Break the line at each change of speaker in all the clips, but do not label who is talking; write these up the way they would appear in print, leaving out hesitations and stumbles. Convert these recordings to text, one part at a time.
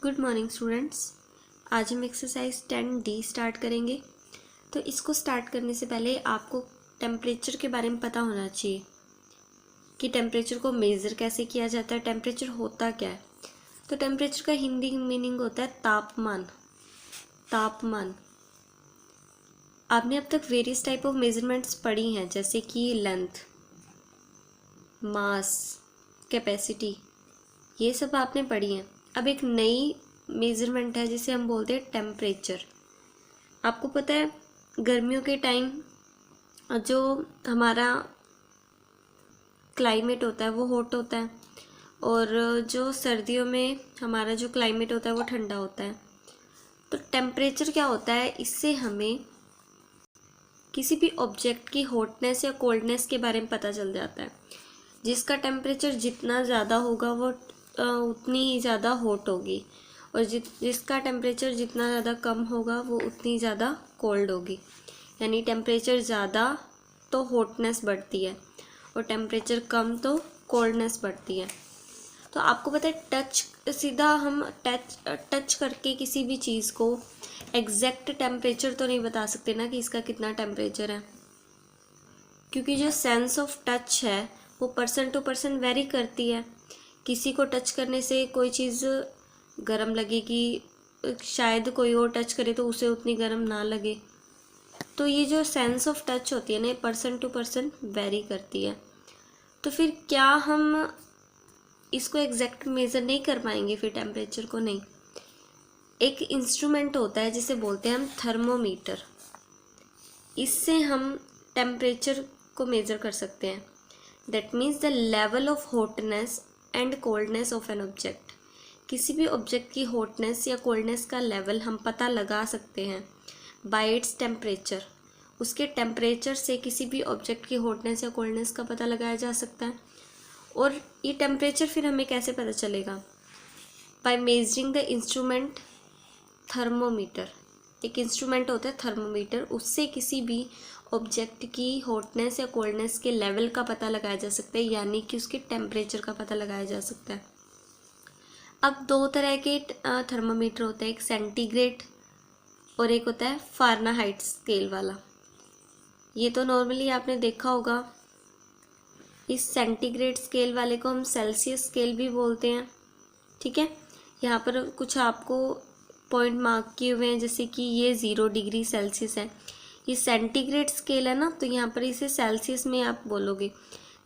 Good morning students. आज हम exercise 10D start करेंगे। तो इसको स्टार्ट करने से पहले आपको टेम्परेचर के बारे में पता होना चाहिए कि टेम्परेचर को मेज़र कैसे किया जाता है, टेम्परेचर होता क्या है। तो टेम्परेचर का हिंदी मीनिंग होता है तापमान। तापमान आपने अब तक वेरियस टाइप ऑफ मेजरमेंट्स पढ़ी हैं, जैसे कि लेंथ, मास, कैपेसिटी, ये सब आपने पढ़ी हैं। अब एक नई मेज़रमेंट है जिसे हम बोलते हैं टेम्परेचर। आपको पता है गर्मियों के टाइम जो हमारा क्लाइमेट होता है वो हॉट होता है, और जो सर्दियों में हमारा जो क्लाइमेट होता है वो ठंडा होता है। तो टेम्परेचर क्या होता है, इससे हमें किसी भी ऑब्जेक्ट की हॉटनेस या कोल्डनेस के बारे में पता चल जाता है। जिसका टेम्परेचर जितना ज़्यादा होगा वो उतनी ही ज़्यादा हॉट होगी, और जिसका टेम्परेचर जितना ज़्यादा कम होगा वो उतनी ज़्यादा कोल्ड होगी। यानी टेम्परेचर ज़्यादा तो हॉटनेस बढ़ती है, और टेम्परेचर कम तो कोल्डनेस बढ़ती है। तो आपको पता है सीधा हम टच करके किसी भी चीज़ को एग्जैक्ट टेम्परेचर तो नहीं बता सकते ना कि इसका कितना टेम्परेचर है, क्योंकि जो सेंस ऑफ टच है वो पर्सन टू पर्सन वेरी करती है। किसी को टच करने से कोई चीज़ गर्म लगेगी, शायद कोई और टच करे तो उसे उतनी गर्म ना लगे। तो ये जो सेंस ऑफ टच होती है ना, पर्सन टू पर्सन वेरी करती है। तो फिर क्या हम इसको एग्जैक्ट मेज़र नहीं कर पाएंगे फिर टेम्परेचर को? नहीं। एक इंस्ट्रूमेंट होता है जिसे बोलते हैं हम थर्मोमीटर। इससे हम टेम्परेचर को मेज़र कर सकते हैं। That means the level of hotness and coldness of an object. किसी भी ऑब्जेक्ट की हॉटनेस या कोल्डनेस का लेवल हम पता लगा सकते हैं बाय इट्स टेम्परेचर। उसके टेम्परेचर से किसी भी ऑब्जेक्ट की हॉटनेस या कोल्डनेस का पता लगाया जा सकता है। और ये टेम्परेचर फिर हमें कैसे पता चलेगा? By measuring the instrument thermometer. एक इंस्ट्रूमेंट होता है थर्मोमीटर, उससे किसी भी ऑब्जेक्ट की हॉटनेस या कोल्डनेस के लेवल का पता लगाया जा सकता है, यानी कि उसके टेम्परेचर का पता लगाया जा सकता है। अब दो तरह के थर्मोमीटर होते हैं, एक सेंटीग्रेड और एक होता है फ़ारेनहाइट स्केल वाला। ये तो नॉर्मली आपने देखा होगा। इस सेंटीग्रेड स्केल वाले को हम सेल्सियस स्केल भी बोलते हैं। ठीक है, यहाँ पर कुछ आपको पॉइंट मार्क किए हुए हैं, जैसे कि ये 0 डिग्री सेल्सियस है। ये सेंटीग्रेड स्केल है ना, तो यहाँ पर इसे सेल्सियस में आप बोलोगे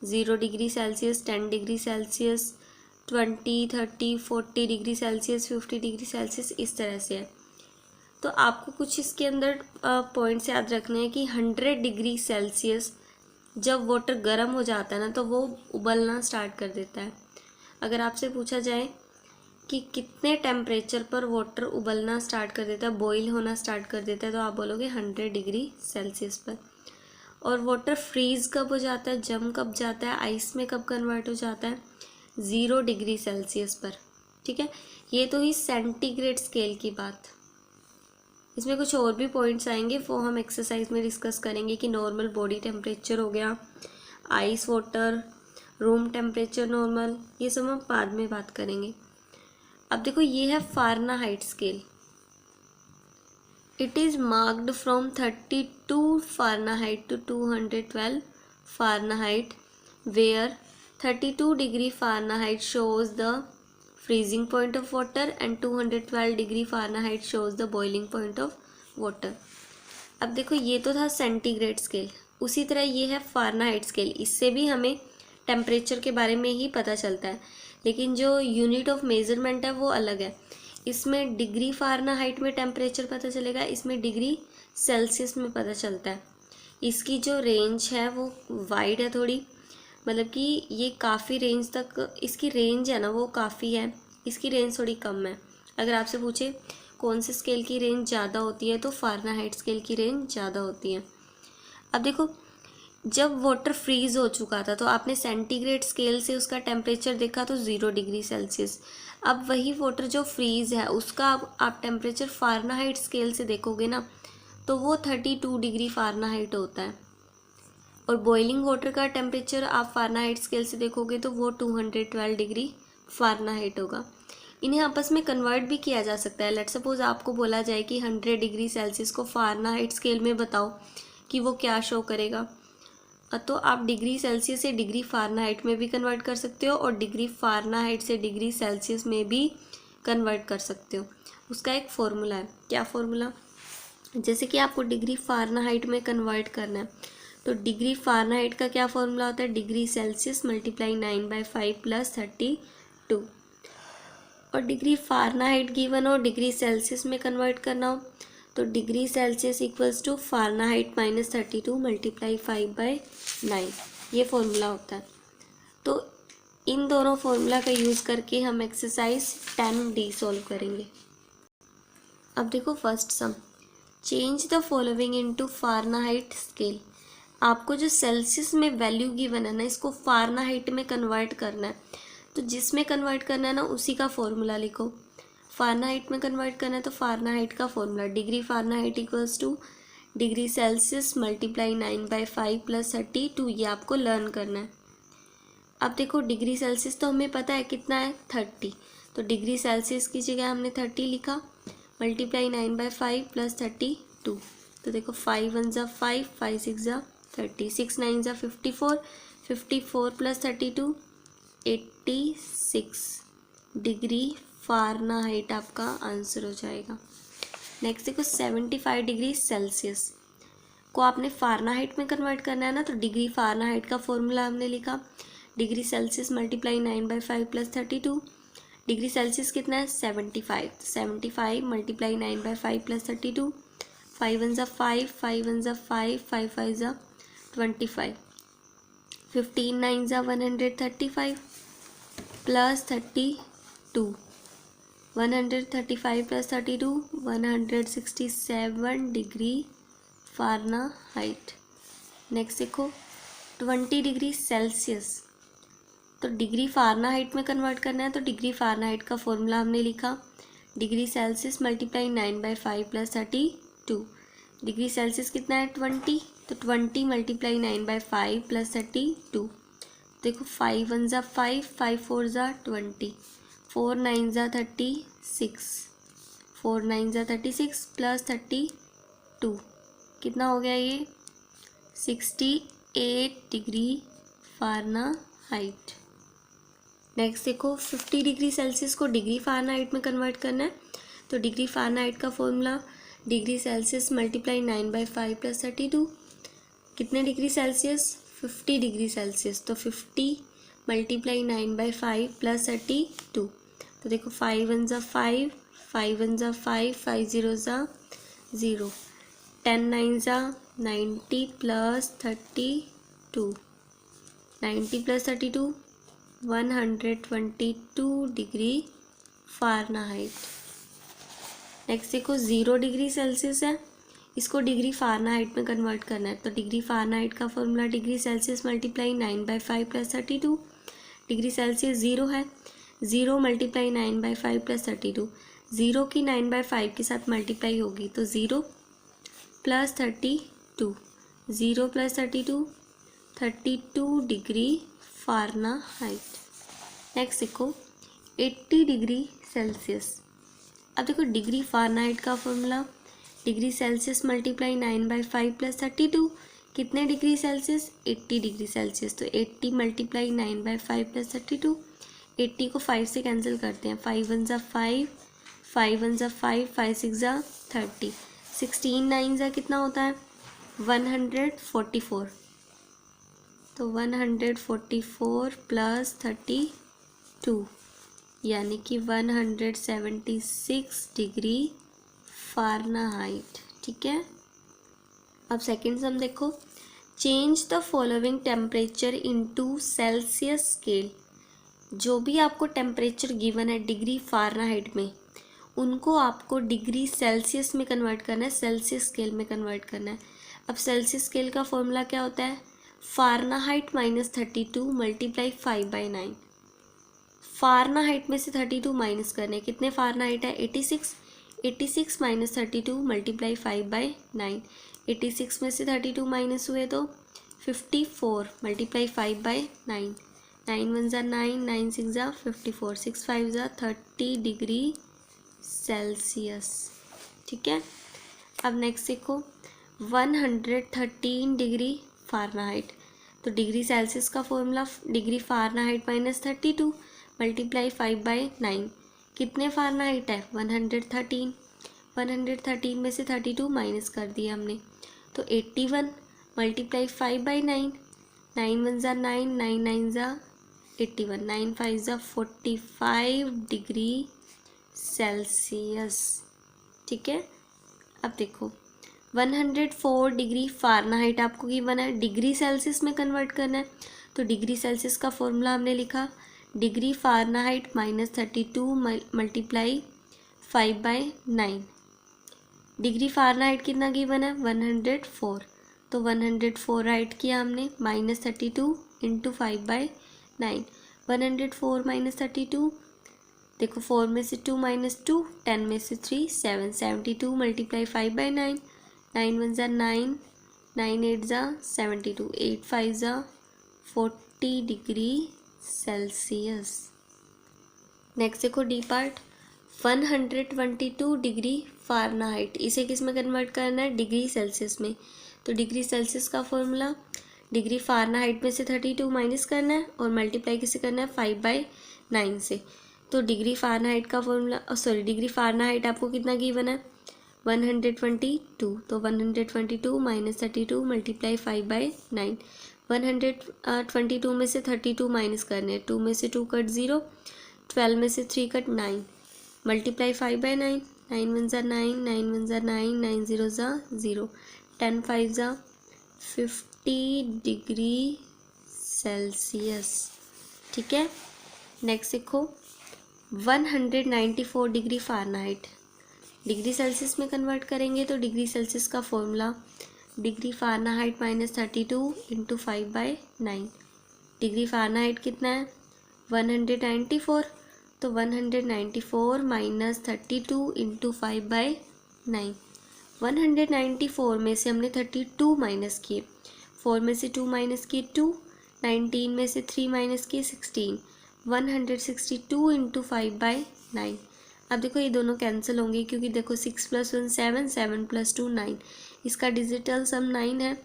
0 degree Celsius, 10 degree Celsius, 20, 30, 40 degree Celsius, 50 degree Celsius, इस तरह से है। तो आपको कुछ इसके अंदर पॉइंट्स याद रखने हैं कि 100 डिग्री सेल्सियस जब वाटर गर्म हो जाता है ना, तो वो उबलना स्टार्ट कर देता है। अगर आपसे पूछा जाए कि कितने टेम्परेचर पर वाटर उबलना स्टार्ट कर देता है, बॉईल होना स्टार्ट कर देता है, तो आप बोलोगे 100 डिग्री सेल्सियस पर। और वाटर फ्रीज़ कब हो जाता है, जम कब जाता है, आइस में कब कन्वर्ट हो जाता है? 0 डिग्री सेल्सियस पर। ठीक है, ये तो ही सेंटीग्रेड स्केल की बात। इसमें कुछ और भी पॉइंट्स आएंगे, वो हम एक्सरसाइज में डिस्कस करेंगे कि नॉर्मल बॉडी टेम्परेचर हो गया, ice water, room temperature normal, ये सब हम बाद में बात करेंगे। अब देखो, ये है Fahrenheit scale. It is marked from 32 Fahrenheit to 212 Fahrenheit, where 32 degree Fahrenheit shows the freezing point of water and 212 degree Fahrenheit shows the boiling point of water। अब देखो, ये तो था सेंटीग्रेड स्केल, उसी तरह ये है फ़ारेनहाइट स्केल। इससे भी हमें टेम्परेचर के बारे में ही पता चलता है, लेकिन जो यूनिट ऑफ मेज़रमेंट है वो अलग है। इसमें डिग्री फ़ारेनहाइट में टेम्परेचर पता चलेगा, इसमें डिग्री सेल्सियस में पता चलता है। इसकी जो रेंज है वो वाइड है थोड़ी, मतलब कि ये काफ़ी रेंज तक इसकी रेंज है ना, वो काफ़ी है। इसकी रेंज थोड़ी कम है। अगर आपसे पूछे कौन से स्केल की रेंज ज़्यादा होती है, तो फ़ारेनहाइट स्केल की रेंज ज़्यादा होती है। अब देखो, जब वाटर फ्रीज़ हो चुका था तो आपने सेंटीग्रेड स्केल से उसका टेम्परेचर देखा तो 0 डिग्री सेल्सियस। अब वही वाटर जो फ्रीज़ है उसका आप टेम्परेचर फ़ारेनहाइट स्केल से देखोगे ना, तो वो 32 डिग्री फ़ारेनहाइट होता है। और बॉइलिंग वाटर का टेम्परेचर आप फ़ारेनहाइट स्केल से देखोगे तो वो 212 डिग्री फ़ारेनहाइट होगा। इन्हें आपस में कन्वर्ट भी किया जा सकता है। लेट्स सपोज आपको बोला जाए कि 100 डिग्री सेल्सियस को फ़ारेनहाइट स्केल में बताओ कि वो क्या शो करेगा, तो आप डिग्री सेल्सियस से डिग्री फ़ारेनहाइट में भी कन्वर्ट कर सकते हो और डिग्री फ़ारेनहाइट से डिग्री सेल्सियस में भी कन्वर्ट कर सकते हो। उसका एक फ़ॉर्मूला है। क्या फ़ॉर्मूला? जैसे कि आपको डिग्री फ़ारेनहाइट में कन्वर्ट करना है, तो डिग्री फ़ारेनहाइट का क्या फ़ॉर्मूला होता है? Degree Celsius multiply 9/5 + 32। और डिग्री फ़ारेनहाइट गिवन हो, डिग्री सेल्सियस में कन्वर्ट करना हो, तो degree Celsius equals to Fahrenheit -32 multiply 5/9, ये फॉर्मूला होता है। तो इन दोनों फॉर्मूला का यूज़ करके हम एक्सरसाइज 10D सॉल्व करेंगे। अब देखो first sum, change the following into Fahrenheit scale. आपको जो सेल्सियस में वैल्यू गिवन है ना, इसको फ़ारेनहाइट में कन्वर्ट करना है। तो जिसमें कन्वर्ट करना है ना, उसी का फॉर्मूला लिखो। फ़ारेनहाइट में कन्वर्ट करना है तो फ़ारेनहाइट का formula degree Fahrenheit equals two degree Celsius multiply 9/5 + 32, ये आपको लर्न करना है। अब देखो डिग्री सेल्सियस तो हमें पता है कितना है, 30। तो डिग्री सेल्सियस की जगह हमने 30 लिखा, मल्टीप्लाई 9/5 + 32। तो देखो 5 1 ज़ा 5, 5 6 ज़ा 30, 6 9 ज़ा 54, 54 + 32 86 डिग्री फ़ारेनहाइट आपका आंसर हो जाएगा। नेक्स्ट देखो 75 डिग्री सेल्सियस को आपने फ़ारेनहाइट में कन्वर्ट करना है ना, तो डिग्री फ़ारेनहाइट का फॉर्मूला हमने लिखा, degree Celsius multiply 9/5 + 32। Degree Celsius कितना है, 75, 75 मल्टीप्लाई 9/5 + 32, 5 1 ज़ा 5, 5 1 ज़ा 5, 5 5 ज़ा 25, 15 9 ज़ा 135 + 32, 135 + 32 167 डिग्री फ़ारेनहाइट। नेक्स्ट देखो 20 डिग्री सेल्सियस, तो डिग्री फ़ारेनहाइट में कन्वर्ट करना है, तो डिग्री फ़ारेनहाइट का फॉर्मूला हमने लिखा, degree Celsius multiply 9/5 + 32। Degree Celsius कितना है, 20, तो 20 मल्टीप्लाई 9/5 + 32। देखो 5 1 ज़ा 5, 5 4 ज़ा 20, 4 9 ज़ा 36, 4 9 ज़ा 36 + 32 कितना हो गया ये, 68 डिग्री फ़ारेनहाइट। नेक्स्ट देखो 50 डिग्री सेल्सियस को डिग्री फ़ारेनहाइट में कन्वर्ट करना है, तो डिग्री फ़ारेनहाइट का फॉर्मूला डिग्री सेल्सियस मल्टीप्लाई 9/5 + 32। कितने डिग्री सेल्सियस, 50 डिग्री सेल्सियस, तो 50 मल्टीप्लाई 9/5 + 32। तो देखो 5 1 ज़ा 5, 5 1 ज़ा 5, 5 0 ज़ा 0, 10 9 ज़ा 90 + 32, 90 + 32 122 डिग्री फ़ारेनहाइट। नेक्स्ट देखो 0 डिग्री सेल्सियस है, इसको डिग्री फ़ारेनहाइट में कन्वर्ट करना है, तो डिग्री फ़ारेनहाइट का formula degree Celsius multiply 9/5 + 32। Degree Celsius 0 है, 0 मल्टीप्लाई 9/5 + 32, 0 की 9/5 के साथ मल्टीप्लाई होगी, तो 0 + 32, 0 + 32 32 डिग्री फ़ारेनहाइट। नेक्स्ट देखो 80 डिग्री सेल्सियस। अब देखो डिग्री फ़ारेनहाइट का फॉर्मूला डिग्री सेल्सियस मल्टीप्लाई 9/5 + 32, कितने डिग्री सेल्सियस, 80 डिग्री सेल्सियस, तो 80 मल्टीप्लाई 9/5 + 32। 80 को 5 से कैंसिल करते हैं, 5 1 ज़ा 5, 5 1 ज़ा 5, 5 6 ज़ा 30, 16 9 ज़ा कितना होता है, 144, तो 144 + 32 यानी कि 176 डिग्री फ़ारेनहाइट। ठीक है। अब सेकंड सम देखो, change the following temperature into Celsius scale. जो भी आपको टेम्परेचर गिवन है डिग्री फ़ारेनहाइट में, उनको आपको डिग्री सेल्सियस में कन्वर्ट करना है, सेल्सियस स्केल में कन्वर्ट करना है। अब सेल्सियस स्केल का फॉर्मूला क्या होता है, फ़ारेनहाइट -32 मल्टीप्लाई 5/9। फ़ारेनहाइट में से 32 माइनस करने, कितने फ़ारेनहाइट है, 86, 86 - 32 मल्टीप्लाई 5/9। 86 में से 32 माइनस हुए तो 54 मल्टीप्लाई 5/9, 9 1 ज़ा 9, 9 6 ज़ा 54, 6 5 ज़ा 30 डिग्री सेल्सियस। ठीक है, अब नेक्स्ट देखो 113 डिग्री फ़ारेनहाइट। तो डिग्री सेल्सियस का formula degree Fahrenheit minus 32 multiply 5/9। कितने फ़ारेनहाइट है? 113। 113 में से 32 माइनस कर दिया हमने, तो 81 मल्टीप्लाई 5/9। 9 1 ज़ा 9, 9 9 ज़ा 81, 9 5 ज़ा 45 डिग्री सेल्सियस। ठीक है, अब देखो 104 डिग्री फ़ारेनहाइट आपको गिवन है, डिग्री सेल्सियस में कन्वर्ट करना है। तो डिग्री सेल्सियस का फॉर्मूला हमने लिखा degree Fahrenheit minus 32 multiply 5/9। Degree Fahrenheit कितना गिवन है? 104। तो 104 राइट किया हमने, माइनस 32 इंटू 5/9। 104 माइनस 32, देखो 4 में से 2 माइनस 2, 10 में से 3 7, 72 मल्टीप्लाई 5/9। 9 1 ज़ा 9, 9 8 ज़ा 72, 8 5 ज़ा 40 डिग्री सेल्सियस। नेक्स्ट देखो डी पार्ट 122 डिग्री फ़ारेनहाइट। इसे किस में कन्वर्ट करना है? डिग्री सेल्सियस में। तो डिग्री सेल्सियस का फॉर्मूला डिग्री फ़ारेनहाइट में से 32 माइनस करना है और मल्टीप्लाई किसे करना है? 5/9 से। तो डिग्री फ़ारेनहाइट का फॉर्मूला डिग्री फ़ारेनहाइट आपको कितना गिवन है? 122। तो 122 माइनस 32 मल्टीप्लाई 5/9। 122 में से 32 माइनस करने हैं, 2 में से 2 कट 0, 12 में से 3 कट 9 मल्टीप्लाई 5/9। 9 1 ज़ा 9, 9 1 ज़ा 9, 9 0 ज़ा 0, 10 5 ज़ा 50 डिग्री सेल्सियस। ठीक है, नेक्स्ट देखो 194 डिग्री फ़ारेनहाइट। डिग्री सेल्सियस में कन्वर्ट करेंगे तो डिग्री सेल्सियस का formula degree Fahrenheit minus 32 into 5/9। Degree Fahrenheit कितना है? 194। तो 194 माइनस 32 इंटू 5/9। 194 में से हमने 32 माइनस किए, 4 में से 2 माइनस किए 2, 19 में से 3 माइनस किए 16, 162 इंटू 5/9। अब देखो ये दोनों कैंसिल होंगे क्योंकि देखो 6 + 1 7, 7 + 2 9, इसका डिजिटल सम 9 है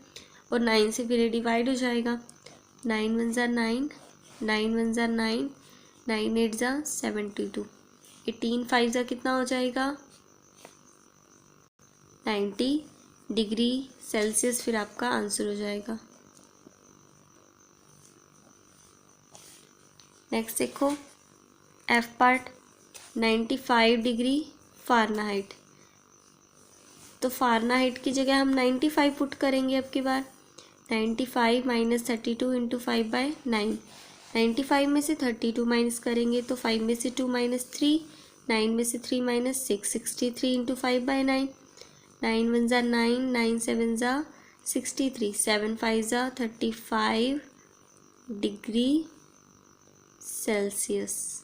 और 9 से फिर डिवाइड हो जाएगा। 9 1 ज़ा 9, 9 1 ज़ा 9, 9 8 ज़ा 72, 18 5 ज़ा कितना हो जाएगा? 90 डिग्री सेल्सियस फिर आपका आंसर हो जाएगा। नेक्स्ट देखो एफ पार्ट 95 डिग्री फ़ारेनहाइट। तो फ़ारेनहाइट की जगह हम 95 पुट करेंगे अब की बार। 95 माइनस 32 इंटू 5/9। 95 में से 32 माइनस करेंगे तो 5 में से 2 माइनस 3, 9 में से 3 माइनस 6, 63 इंटू 5/9। 9 1 ज़ा 9, 9 7 ज़ा 63, 7 5 ज़ा 35 डिग्री सेल्सियस।